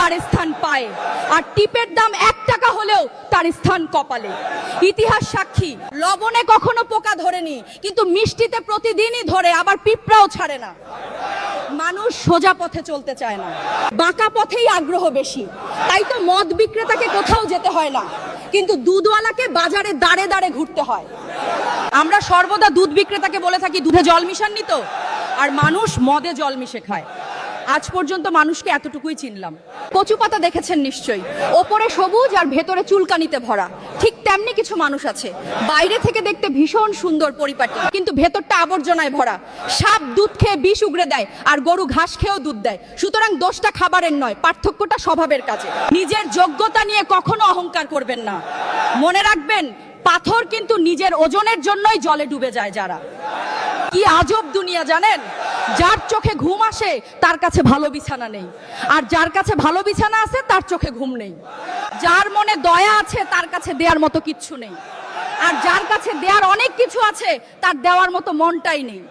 তার স্থান পায়ে, আর টিপের দাম 1 টাকা হলেও তার স্থান কপালে। ইতিহাস সাক্ষী, লবণে কখনো পোকা ধরেনি, কিন্তু মিষ্টিতে প্রতিদিনই ধরে, আবার পিঁপড়াও ছাড়ে না। মানুষ সোজা পথে চলতে চায় না, বাঁকা পথেই আগ্রহ বেশি। তাই তো মদ বিক্রেতাকে কোথাও যেতে হয় না, কিন্তু দুধওয়ালাকে বাজারে দাঁড়ে দাঁড়ে ঘুরতে হয়। আমরা সর্বদা দুধ বিক্রেতাকে বলে থাকি দুধে জল মিশাননি তো, আর মানুষ মদে জল মিশে খায়। আজ পর্যন্ত মানুষকে এতটুকুই চিনলাম। কচু পাতা দেখেছেন নিশ্চয়ই, ওপরে সবুজ আর ভেতরে চুলকানিতে ভরা। ঠিক তেমনি কিছু মানুষ আছে, বাইরে থেকে দেখতে ভীষণ সুন্দর পরিপাটি, কিন্তু ভেতরটা আবর্জনায় ভরা। সাপ দুধ খেয়ে বিষ উগড়ে দেয়, আর গরু ঘাস খেয়েও দুধ দেয়। সুতরাং দোষটা খাবারের নয়, পার্থক্যটা স্বভাবের কাছে। নিজের যোগ্যতা নিয়ে কখনো অহংকার করবেন না। মনে রাখবেন, পাথর কিন্তু নিজের ওজনের জন্যই জলে ডুবে যায়। যারা, কি আজব দুনিয়া জানেন, যার চোখে ঘুম আসে তার কাছে ভালো বিছানা নেই, আর যার কাছে ভালো বিছানা আছে তার চোখে ঘুম নেই। যার মনে দয়া আছে তার কাছে দেওয়ার মতো কিচ্ছু নেই, আর যার কাছে দেওয়ার অনেক কিছু আছে তার দেওয়ার মতো মনটাই নেই।